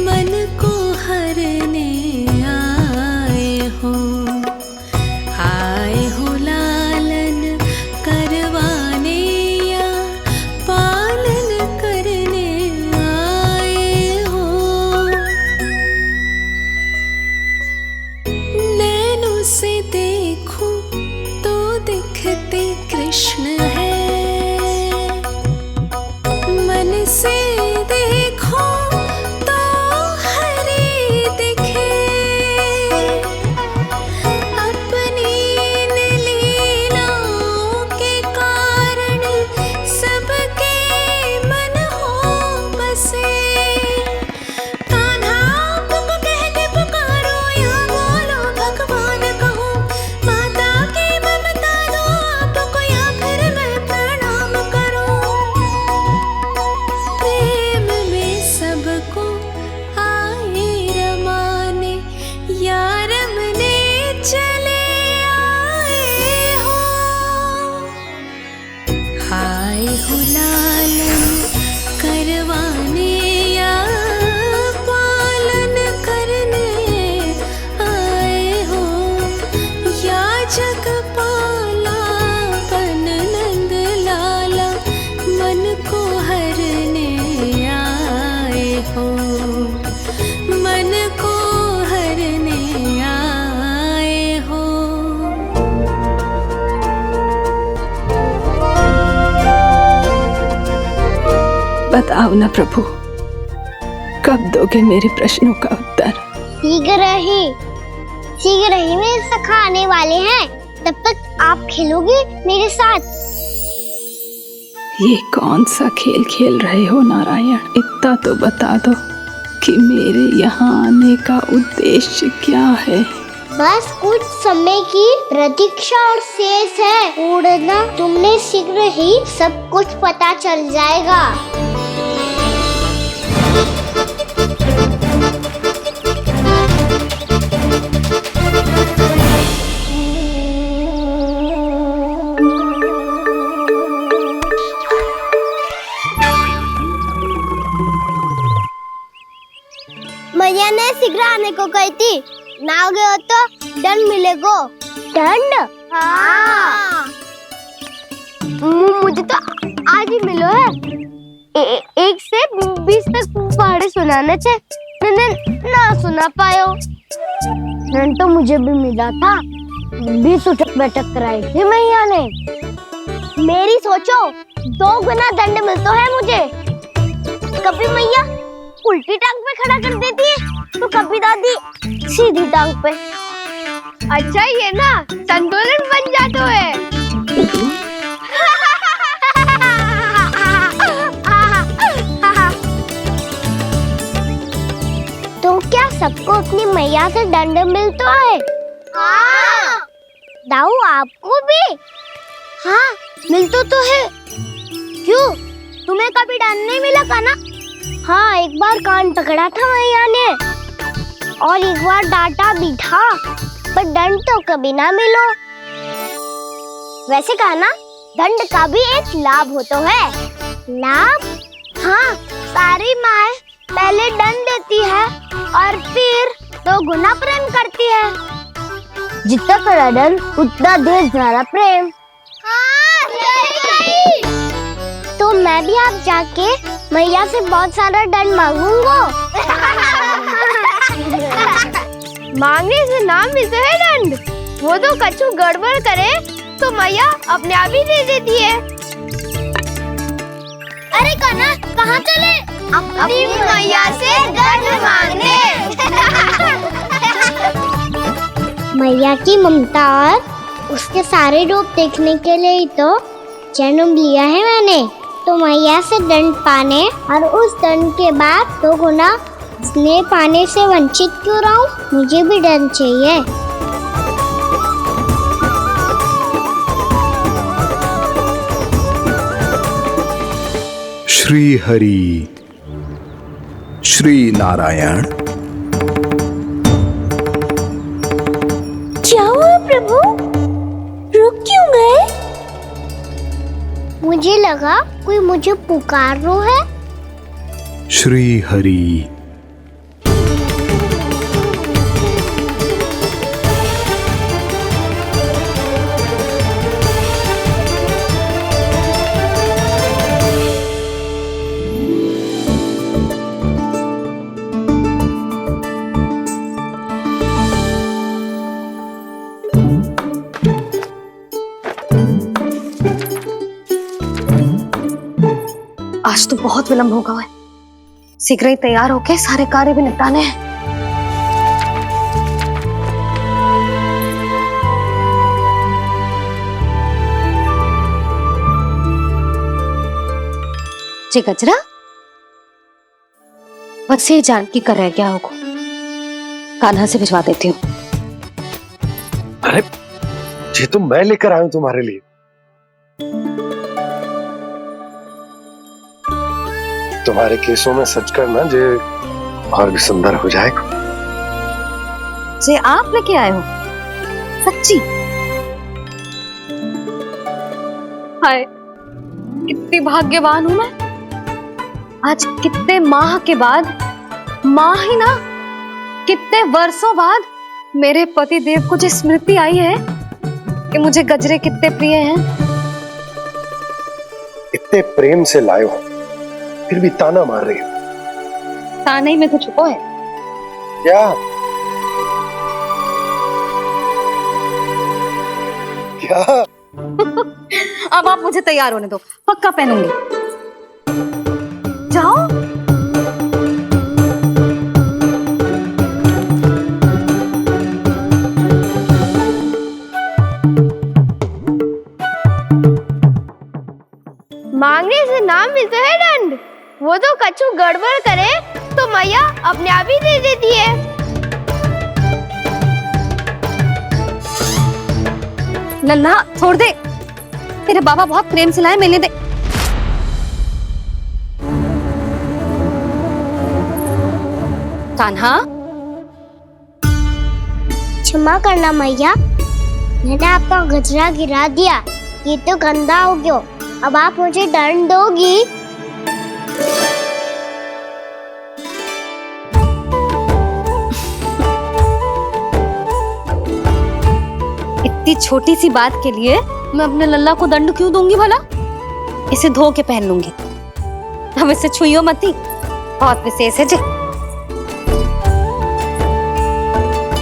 मन को हरने आए हो। आए हो कृष्ण है। मन से देखो तो हरि दिखे, अपनी लीलाओं के कारण सबके मन हो बसे। कान्हा पुक कह के पुकारो या बोलो भगवान कहो, माता की ममता दो आपको या फिर मैं प्रणाम करूं। प्रेम में सबको आए रमाने, या रमने चले आए हो। आए हो लालन करवाने या पालन करने आए हो, या जगपाला बन नंद लाला मन को हरने आए हो, मन को हरने आए हो। बताओ ना प्रभु, कब दोगे मेरे प्रश्नों का उत्तर? शीघ्र ही मेरे सखा आने वाले हैं, तब तक आप खेलोगे मेरे साथ। ये कौन सा खेल खेल रहे हो नारायण? इतना तो बता दो कि मेरे यहाँ आने का उद्देश्य क्या है। बस कुछ समय की प्रतीक्षा और शेष है। उड़ना तुमने शीघ्र ही सब कुछ पता चल जाएगा। मैया ने शीघ्र आने को कही थी, ना हो गए हो तो दंड मिलेगा। दंड? हाँ। मुझे तो आज ही मिलो है। 1 से 20 तक पहाड़े सुनाने थे, ना सुना पायो। दंड तो मुझे भी मिला था, 20 उठक बैठक कराई थी मैया ने। मेरी सोचो 2 गुना दंड मिलता है मुझे। कभी मैया उल्टी टांग पे खड़ा कर देती है, तो कभी दादी सीधी टांग पे। अच्छा ये ना संतुलन बन जाता है। तो क्या सबको अपनी मैया से दंड मिलता है? हाँ। दाऊ आपको भी? हाँ मिलता तो है। क्यों, तुम्हें कभी दंड नहीं मिला का ना? हाँ, एक बार कान पकड़ा था मैया ने और एक बार डांटा भी था, पर दंड तो कभी ना मिलो। वैसे कहा ना, दंड का भी एक लाभ होता है। लाभ? हाँ, सारी माँ पहले दंड देती है और फिर 2 गुना प्रेम करती है। जितना बड़ा दंड उतना ढेर सारा प्रेम। हाँ, सही। तो मैं भी आप जाके मैया से बहुत सारा दंड मांगूंगा। मांगने से ना मिलता है दंड, वो तो कछु गड़बड़ करे तो मैया अपने आप ही दे देती है। अरे कान्हा, कहाँ चले? अपनी मैया से दंड मांगने। मैया की ममता और उसके सारे रूप देखने के लिए ही तो जन्म लिया है मैंने। तो मैया से दंड पाने और उस दंड के बाद 2 गुना स्नेह पाने से वंचित क्यों रहूं? मुझे भी दंड चाहिए। श्री हरि, श्री नारायण। क्या हुआ प्रभु? रुक क्यों गए? मुझे लगा कोई मुझे पुकार रहा है। श्री हरि। आज तो बहुत विलंब होगा है। शीघ्र ही तैयार होके सारे कार्य भी निपटाने हैं। जी गजरा, बस ये जान की कर रहे क्या होगा, कान्हा से भिजवा देती हूँ। अरे ये तो मैं लेकर आया हूं तुम्हारे लिए। तुम्हारे केसों में सच करना जे और भी सुंदर हो जाएगा। जे आप लेके आए हो सच्ची? हाय, कितनी भाग्यवान हूं मैं। आज कितने माह के बाद, माह ही ना कितने वर्षों बाद मेरे पति देव को जो स्मृति आई है कि मुझे गजरे कितने प्रिय हैं। इतने प्रेम से लाए हो, फिर भी ताना मार रही हो। ताने में कुछ छुपो है क्या? क्या? अब आप मुझे तैयार होने दो, पक्का पहनूंगी। जाओ। मांगने से ना मिलता है दंड। वो तो कछु गड़बड़ करे तो मैया अपने आप ही दे देती है। लल्ला छोड़ दे, तेरे बाबा बहुत प्रेम से लाए, मिलने दे। कान्हा, क्षमा करना मैया, मैंने आपका गजरा गिरा दिया, ये तो गंदा हो गया। अब आप मुझे दंड दोगी? इतनी छोटी सी बात के लिए मैं अपने लल्ला को दंड क्यों दूंगी भला? इसे धो के पहन लूंगी। हम इसे छुइयो मती, बहुत विशेष है जी।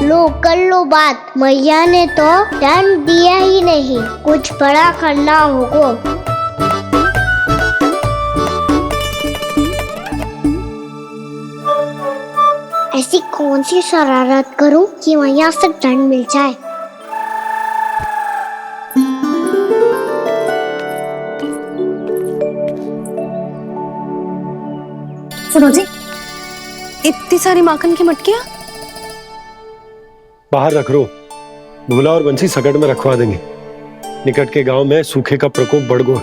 लो कर लो बात, मैया ने तो दंड दिया ही नहीं, कुछ बड़ा करना होगा। ऐसी कौन सी शरारत करूं कि मैया से दंड मिल जाए? सुनो जी, इतनी सारी माखन की मटकियां बाहर रख रो, भूला और बंसी सकट में रखवा देंगे। निकट के गांव में सूखे का प्रकोप बढ़ गया,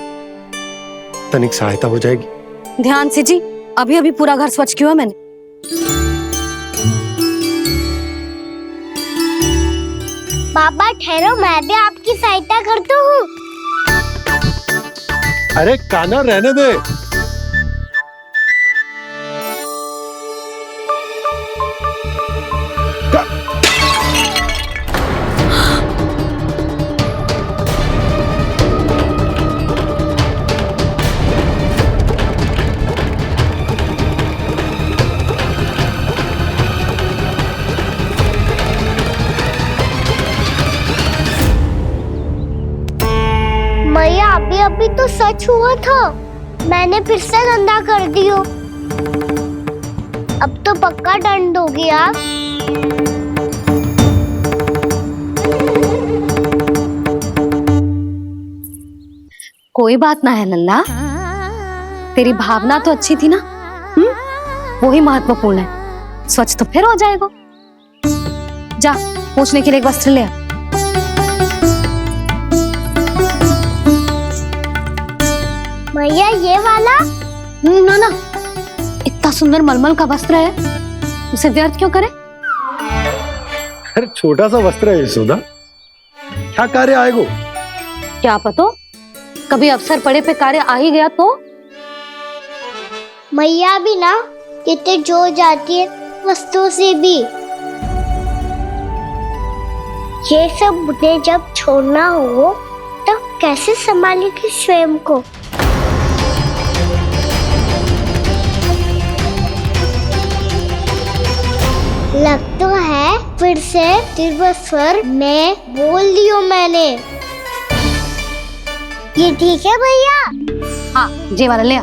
तनिक सहायता हो जाएगी। ध्यान से जी, अभी अभी पूरा घर स्वच्छ किया है मैंने। पापा ठहरो, मैं भी आपकी सहायता करता हूँ। अरे कान्हा रहने दे। मैया अभी तो सच हुआ था, मैंने फिर से गंदा कर दियो। अब तो पक्का दंड दोगी आप। कोई बात ना है लल्ला, तेरी भावना तो अच्छी थी ना, वो ही महत्वपूर्ण है। स्वच्छ तो फिर हो जाएगा। जा, पूछने के लिए एक वस्त्र ले आ। भैया ये वाला? ना ना, इतना सुंदर मलमल का वस्त्र है, उसे व्यर्थ क्यों करे? अरे छोटा सा वस्त्र है यशोदा, क्या कार्य आएगा? क्या पता, कभी अवसर पड़े पे कार्य आ ही गया तो। मैया भी ना कितने जो जाती है वस्तुओं से भी। ये सब मुझे जब छोड़ना हो तो कैसे संभालेगी स्वयं को? लग तो है फिर से तिरस्वर में बोल दियो मैंने। ये ठीक है भैया? हाँ, जे वाला ले आ।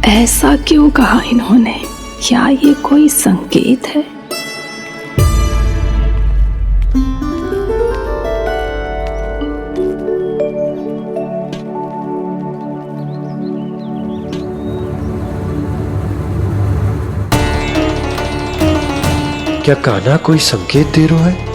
ऐसा क्यों कहा इन्होंने? क्या ये कोई संकेत है? क्या कान्हा कोई संकेत दे रहा है?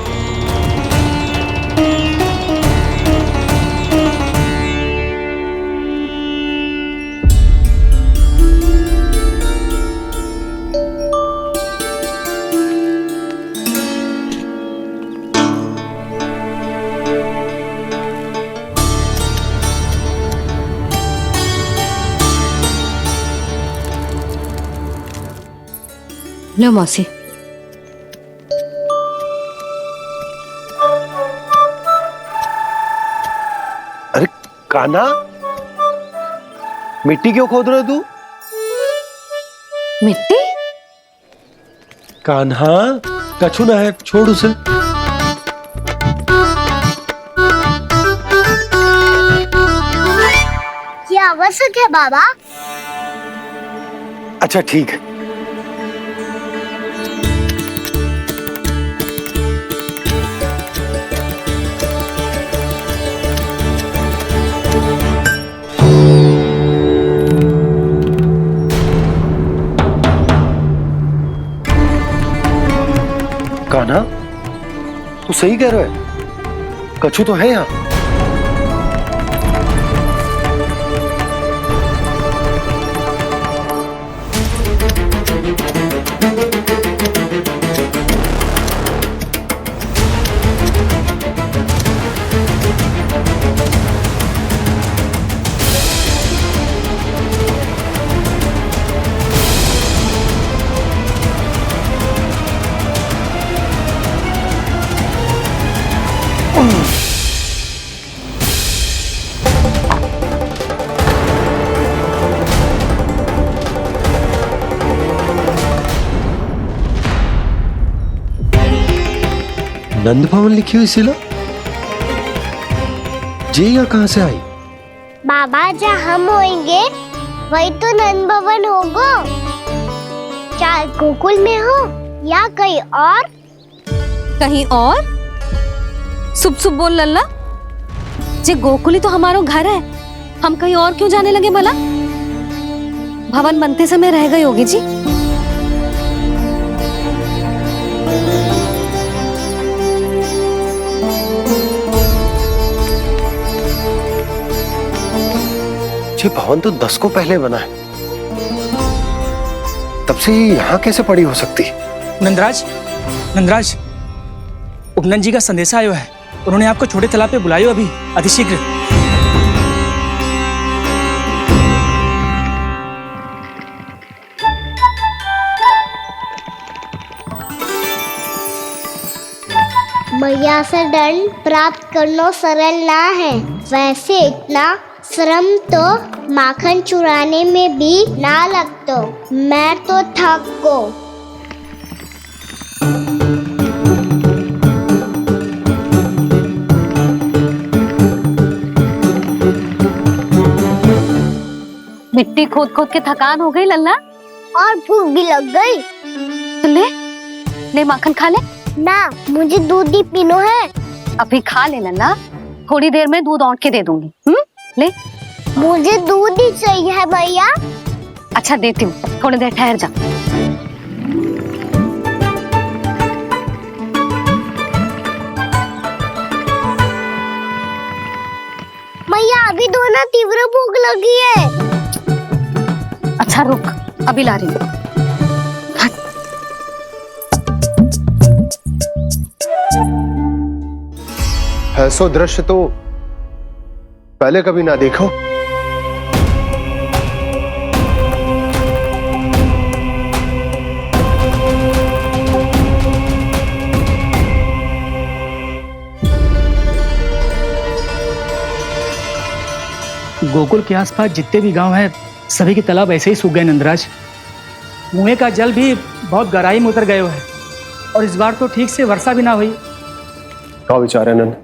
लो मौसी। अरे कान्हा, मिट्टी क्यों खोद रहे हो तू? मिट्टी? कान्हा, कछु ना है, छोड़ उसे। ये आवश्यक है बाबा। अच्छा ठीक है। कान्हा, तू सही कह रहा है, कछु तो है यहाँ। नंद भवन लिखी हुई शिला, ये यहाँ कहाँ से आई? बाबा जहाँ हम होंगे वही तो नंद भवन होगा। चाहे गोकुल में हो या कहीं और। कहीं और? सुब सुब बोल लल्ला। जे गोकुली तो हमारो घर है, हम कहीं और क्यों जाने लगे भला? भवन बनते समय रह गई होगी जी। ये भवन तो 10 को पहले बना है, तब से यहाँ कैसे पड़ी हो सकती? नंदराज, नंदराज, उपनंद जी का संदेशा आयो है। उन्होंने आपको छोटे तालाब पे बुलायो अभी, अतिशीघ्र। मैया से दंड प्राप्त करना सरल ना है। वैसे इतना श्रम तो माखन चुराने में भी ना लगता। मैं तो थक गो। मिट्टी खोद खोद के थकान हो गई लल्ला, और भूख भी लग गई। तो ले ले माखन खा ले। ना, मुझे दूध ही पीनो है। अभी खा ले लल्ला, थोड़ी देर में दूध औंट के दे दूंगी। ले। मुझे दूध ही चाहिए भैया। अच्छा देती हूँ, थोड़ी देर ठहर जा। भैया अभी तो ना तीव्र भूख लगी है। अच्छा रुक, अभी ला रही हूँ। ऐसो दृश्य तो पहले कभी ना देखो। गोकुल के आसपास जितने भी गांव हैं, सभी के तालाब ऐसे ही सूख गए नंदराज। कुएं का जल भी बहुत गहराई में उतर गए है, और इस बार तो ठीक से वर्षा भी ना हुई। क्या विचार है नंद?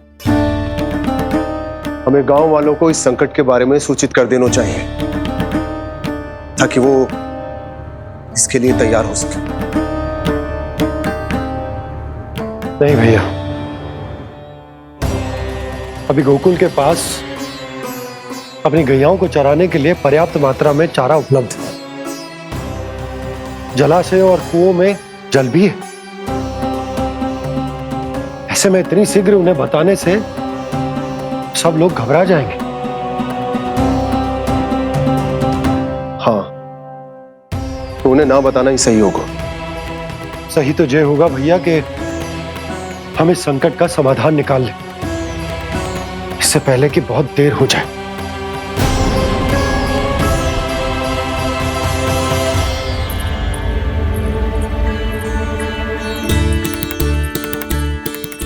हमें गांव वालों को इस संकट के बारे में सूचित कर देना चाहिए। ताकि वो इसके लिए तैयार हो सके। नहीं भैया, अभी गोकुल के पास अपनी गैयाओं को चराने के लिए पर्याप्त मात्रा में चारा उपलब्ध है। जलाशय और कुओं में जल भी है। ऐसे में इतनी शीघ्र उन्हें बताने से सब लोग घबरा जाएंगे। हाँ, तो उन्हें ना बताना ही सही होगा। सही तो ये होगा भैया कि हम इस संकट का समाधान निकाल लें, इससे पहले कि बहुत देर हो जाए।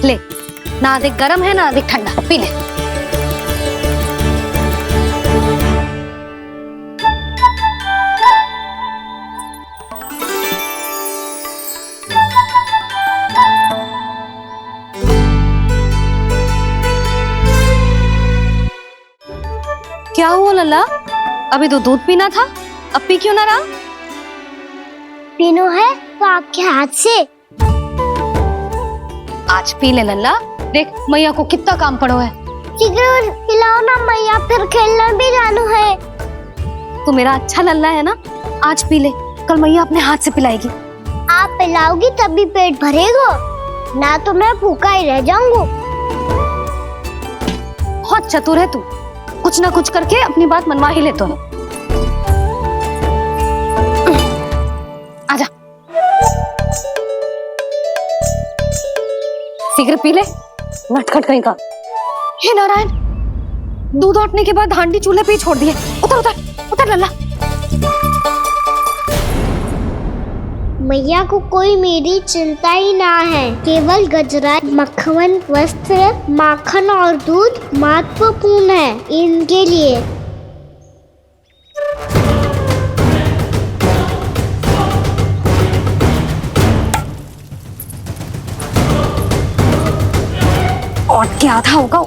ले, ना अधिक गर्म है ना अधिक ठंडा, पी ले। क्या हुआ लल्ला? अभी तो दूध पीना था, अब पी क्यों ना रहा? पीनो है तो आपके हाथ से। आज पी ले लल्ला, देख मैया को कितना काम पड़ो है। शीघ्र पिलाओ ना मैया, फिर खेलने भी जाना है। तू मेरा अच्छा लल्ला है ना, आज पी ले, कल मैया अपने हाथ से पिलाएगी। आप पिलाओगी तभी पेट भरेगा, ना तो मैं भूखा ही रह जाऊंगा। बहुत चतुर है तू, कुछ ना कुछ करके अपनी बात मनवा ही लेता है। आजा, शीघ्र पी ले, नटखट कहीं का। हे नारायण, दूध औटने के बाद हांडी चूल्हे पे ही छोड़ दिए। उतर उतर उतर लल्ला। मैया को कोई मेरी चिंता ही ना है, केवल गजरा, मक्खन, वस्त्र, माखन और दूध महत्वपूर्ण है इनके लिए। और क्या आधा होगा।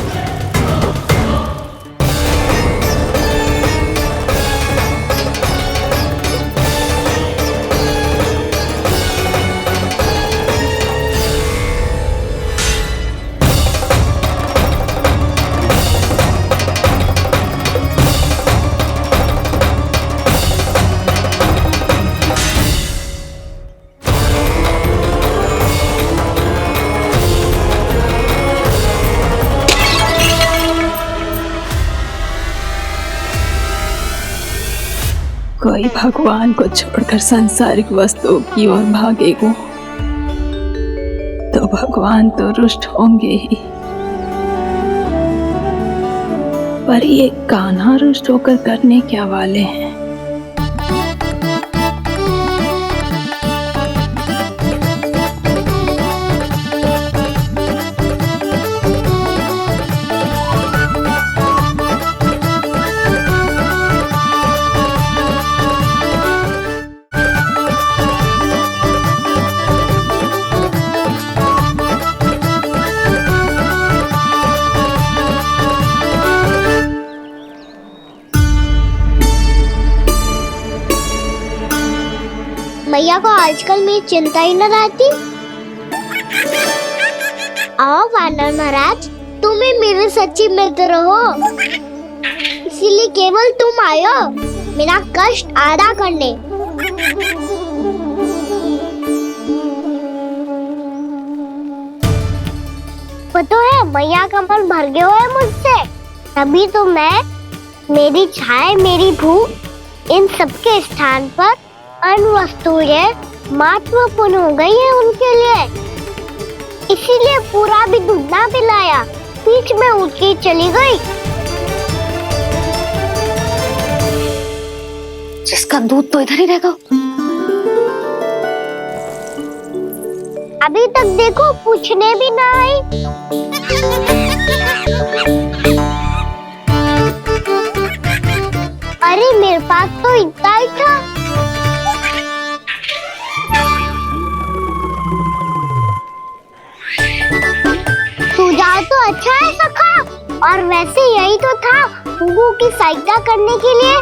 कोई भगवान को छोड़कर सांसारिक वस्तुओं की ओर भागेगा तो भगवान तो रुष्ट होंगे ही, पर ये कान्हा रुष्ट होकर करने क्या वाले हैं? मैया को आजकल मेरी चिंता ही न रहती। आओ वानर महाराज, तुम ही मेरे सच्ची मित्र हो, इसीलिए केवल तुम आयो मेरा कष्ट आधा करने। पता है मैया का मन भर गया है मुझसे, तभी तो मैं, मेरी छाया, मेरी भूख, इन सबके स्थान पर अन्य वस्तुएं महत्वपूर्ण हो गई है उनके लिए। इसीलिए पूरा भी दूध ना पिलाया, बीच में उठ के चली गई। जिसका दूध तो इधर ही रहेगा। अभी तक देखो पूछने भी ना आई। अरे मेरे पास तो इतना ही था। सुझाव तो अच्छा है सखा, और वैसे यही तो था गुगु की सहायता करने के लिए।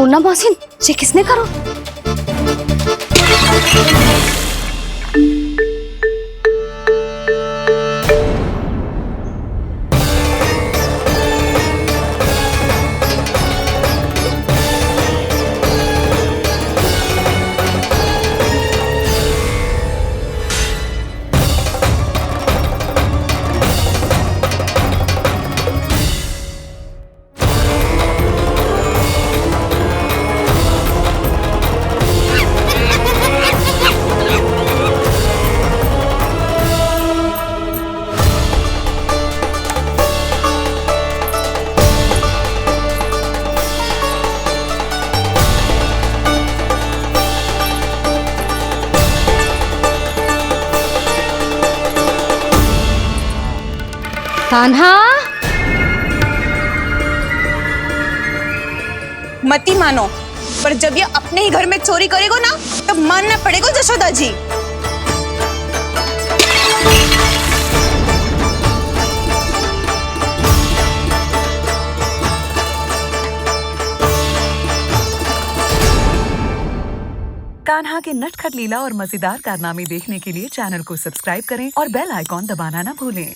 मुन्ना मौसी, ये किसने करो? कान्हा, मती मानो, पर जब ये अपने ही घर में चोरी करेगा ना, तब मानना पड़ेगा जशोदा जी। कान्हा के नटखट लीला और मजेदार कारनामे देखने के लिए चैनल को सब्सक्राइब करें और बेल आइकॉन दबाना ना भूलें।